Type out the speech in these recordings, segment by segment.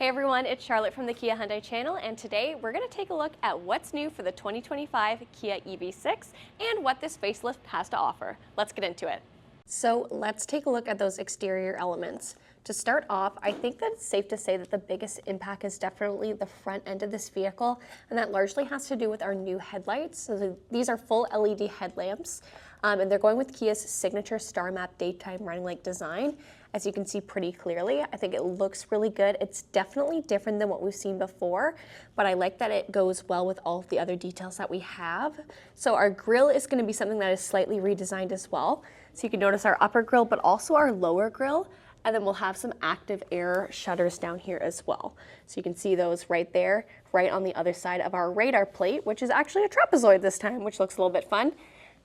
Hey everyone, it's Charlotte from the Kia Hyundai channel, and today we're going to take a look at what's new for the 2025 Kia EV6 and what this facelift has to offer. Let's get into it. So let's take a look at those exterior elements. To start off, I think that it's safe to say that the biggest impact is definitely the front end of this vehicle, and that largely has to do with our new headlights. So these are full LED headlamps, and they're going with Kia's signature star map daytime running light design. As you can see pretty clearly, I think it looks really good. It's definitely different than what we've seen before, but I like that it goes well with all of the other details that we have. So our grille is going to be something that is slightly redesigned as well. So you can notice our upper grille, but also our lower grille. And then we'll have some active air shutters down here as well. So you can see those right there, right on the other side of our radar plate, which is actually a trapezoid this time, which looks a little bit fun.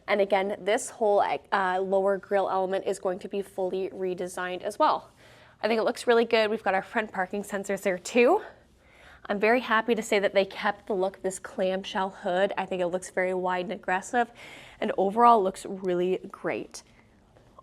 And again, this whole lower grille element is going to be fully redesigned as well. I think it looks really good. We've got our front parking sensors there too. I'm very happy to say that they kept the look of this clamshell hood. I think it looks very wide and aggressive, and overall looks really great.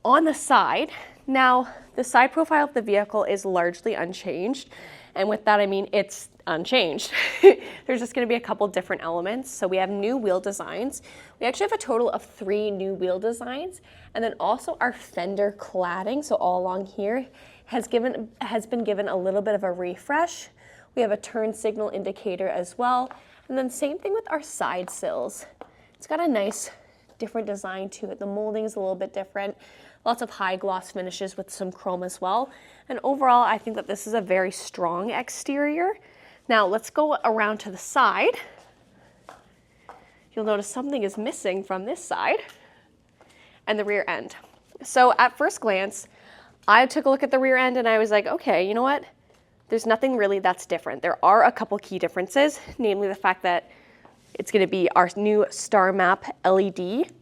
On the side, now the side profile of the vehicle is largely unchanged, and with that I mean it's unchanged. There's just going to be a couple different elements. So we have new wheel designs. We actually have a total of 3 new wheel designs, and then also our fender cladding, so all along here, has been given a little bit of a refresh. We have a turn signal indicator as well, and then same thing with our side sills. It's got a nice different design to it. The molding is a little bit different. Lots of high gloss finishes with some chrome as well. And overall, I think that this is a very strong exterior. Now let's go around to the side. You'll notice something is missing from this side and the rear end. So at first glance, I took a look at the rear end and I was like, okay, you know what? There's nothing really that's different. There are a couple key differences, namely the fact that it's going to be our new star map LED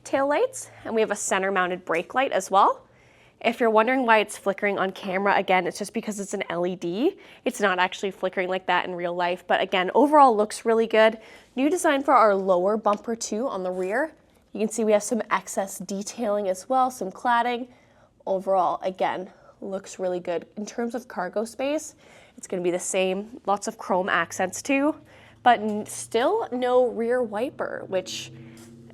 taillights, and we have a center mounted brake light as well. If you're wondering why it's flickering on camera, again, it's just because it's an LED. It's not actually flickering like that in real life, but again, overall looks really good. New design for our lower bumper too on the rear. You can see we have some excess detailing as well, some cladding. Overall, again, looks really good. In terms of cargo space, it's going to be the same, lots of chrome accents too, but still no rear wiper, which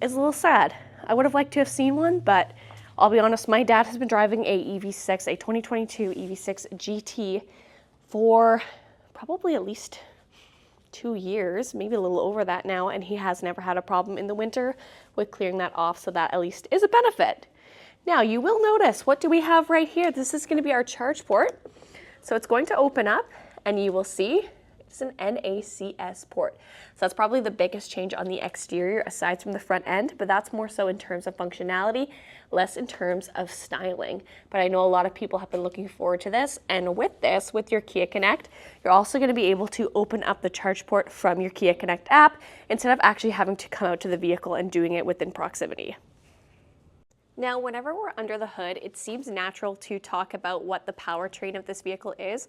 is a little sad. I would have liked to have seen one, but I'll be honest, my dad has been driving a EV6, a 2022 EV6 GT for probably at least 2 years, maybe a little over that now, and he has never had a problem in the winter with clearing that off, so that at least is a benefit. Now, you will notice, what do we have right here? This is going to be our charge port. So it's going to open up, and you will see it's an NACS port. So that's probably the biggest change on the exterior aside from the front end, but that's more so in terms of functionality, less in terms of styling. But I know a lot of people have been looking forward to this, and with this, with your Kia Connect, you're also going to be able to open up the charge port from your Kia Connect app instead of actually having to come out to the vehicle and doing it within proximity. Now, whenever we're under the hood, it seems natural to talk about what the powertrain of this vehicle is.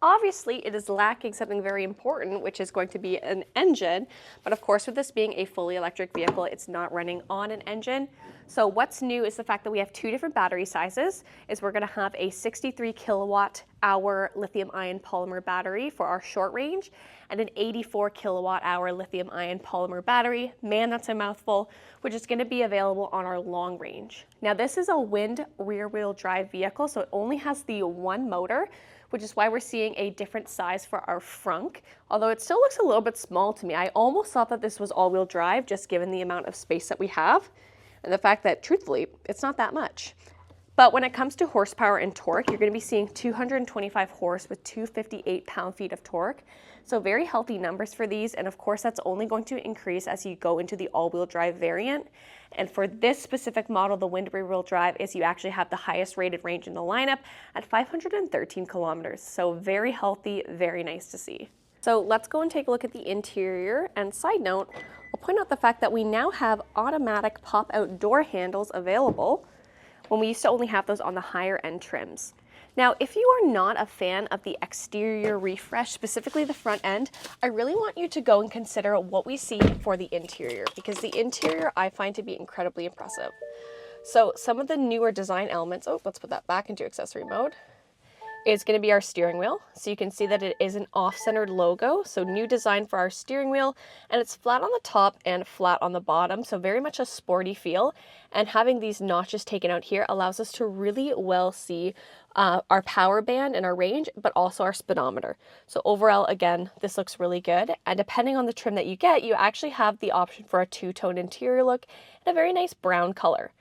Obviously, it is lacking something very important, which is going to be an engine. But of course, with this being a fully electric vehicle, it's not running on an engine. So what's new is the fact that we have 2 different battery sizes. We're going to have a 63 kilowatt hour lithium ion polymer battery for our short range and an 84 kilowatt hour lithium ion polymer battery. Man, that's a mouthful, which is going to be available on our long range. Now, this is a wind rear wheel drive vehicle, so it only has the one motor, which is why we're seeing a different size for our frunk, although it still looks a little bit small to me. I almost thought that this was all-wheel drive, just given the amount of space that we have, and the fact that, truthfully, it's not that much. But when it comes to horsepower and torque, you're going to be seeing 225 horse with 258 pound-feet of torque. So very healthy numbers for these, and of course that's only going to increase as you go into the all-wheel drive variant. And for this specific model, the wind rear-wheel drive, is you actually have the highest rated range in the lineup at 513 kilometers. So very healthy, very nice to see. So let's go and take a look at the interior. And side note, I'll point out the fact that we now have automatic pop-out door handles available when we used to only have those on the higher end trims. Now, if you are not a fan of the exterior refresh, specifically the front end, I really want you to go and consider what we see for the interior, because the interior I find to be incredibly impressive. So some of the newer design elements, let's put that back into accessory mode, is going to be our steering wheel. So you can see that it is an off-centered logo. So new design for our steering wheel, and it's flat on the top and flat on the bottom. So very much a sporty feel. And having these notches taken out here allows us to really well see our power band and our range, but also our speedometer. So overall, again, this looks really good. And depending on the trim that you get, you actually have the option for a two-tone interior look and a very nice brown color.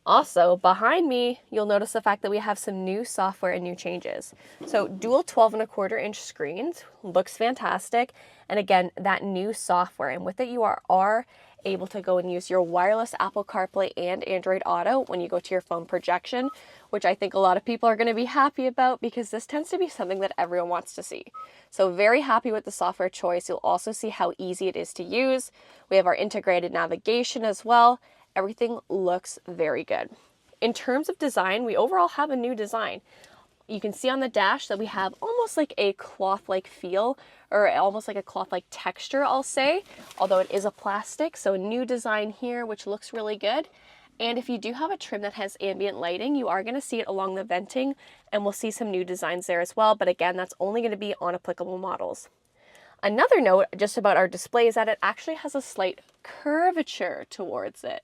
Also, behind me, you'll notice the fact that we have some new software and new changes. So dual 12.25-inch screens, looks fantastic. And again, that new software, and with it you are able to go and use your wireless Apple CarPlay and Android Auto when you go to your phone projection, which I think a lot of people are going to be happy about because this tends to be something that everyone wants to see. So very happy with the software choice. You'll also see how easy it is to use. We have our integrated navigation as well. Everything looks very good. In terms of design, we overall have a new design. You can see on the dash that we have almost like a cloth-like feel, or almost like a cloth-like texture, I'll say, although it is a plastic. So a new design here, which looks really good. And if you do have a trim that has ambient lighting, you are going to see it along the venting, and we'll see some new designs there as well. But again, that's only going to be on applicable models. Another note just about our display is that it actually has a slight curvature towards it.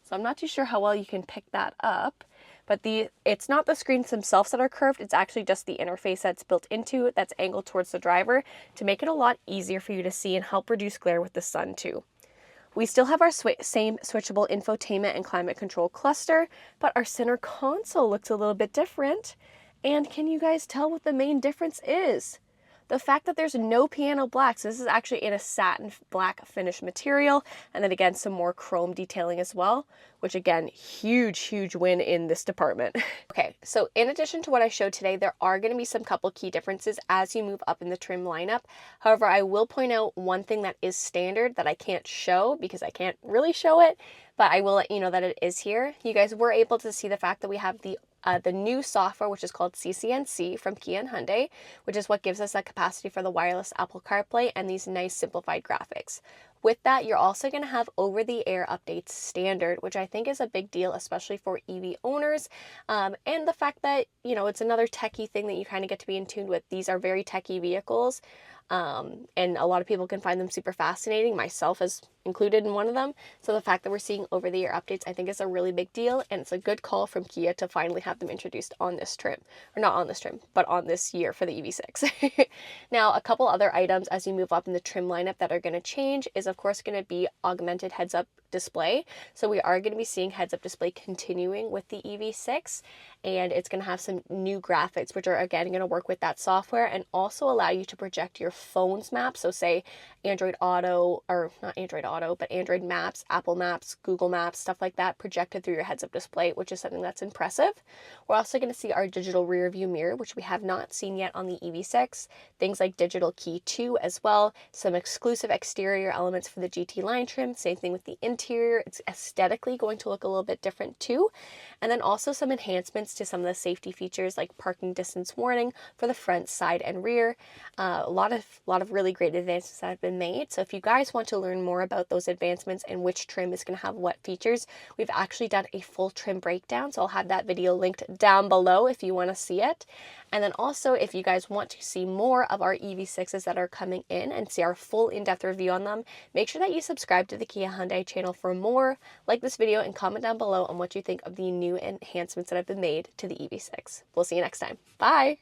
So I'm not too sure how well you can pick that up. But it's not the screens themselves that are curved, it's actually just the interface that's built into it that's angled towards the driver to make it a lot easier for you to see and help reduce glare with the sun too. We still have our same switchable infotainment and climate control cluster, but our center console looks a little bit different. And can you guys tell what the main difference is? The fact that there's no piano blacks. This is actually in a satin black finish material, and then again some more chrome detailing as well, which again, huge win in this department. Okay, so in addition to what I showed today, there are going to be some couple key differences as you move up in the trim lineup. However, I will point out one thing that is standard that I can't show because I can't really show it, but I will let you know that it is here. You guys were able to see the fact that we have the new software, which is called CCNC from Kia and Hyundai, which is what gives us that capacity for the wireless Apple CarPlay and these nice simplified graphics. With that, you're also going to have over-the-air updates standard, which I think is a big deal, especially for EV owners. And the fact that, you know, it's another techie thing that you kind of get to be in tune with. These are very techie vehicles. And a lot of people can find them super fascinating, myself as included in one of them. So the fact that we're seeing over-the-air updates, I think is a really big deal, and it's a good call from Kia to finally have them introduced on this trim, or not on this trim, but on this year for the EV6. Now, a couple other items as you move up in the trim lineup that are going to change is of course going to be augmented heads-up display. So we are going to be seeing heads-up display continuing with the EV6, and it's going to have some new graphics, which are again going to work with that software and also allow you to project your phone's maps. So say Android Auto, or not Android Auto, but Android Maps, Apple Maps, Google Maps, stuff like that projected through your heads-up display, which is something that's impressive. We're also going to see our digital rear view mirror, which we have not seen yet on the EV6. Things like digital key 2 as well. Some exclusive exterior elements for the GT line trim. Same thing with the interior. It's aesthetically going to look a little bit different too. And then also some enhancements to some of the safety features like parking distance warning for the front, side, and rear. A lot of really great advances that have been made. So if you guys want to learn more about those advancements and which trim is going to have what features, we've actually done a full trim breakdown. So I'll have that video linked down below if you want to see it. And then also, if you guys want to see more of our EV6s that are coming in and see our full in-depth review on them, make sure that you subscribe to the Kia Hyundai channel for more. Like this video and comment down below on what you think of the new enhancements that have been made to the EV6. We'll see you next time. Bye!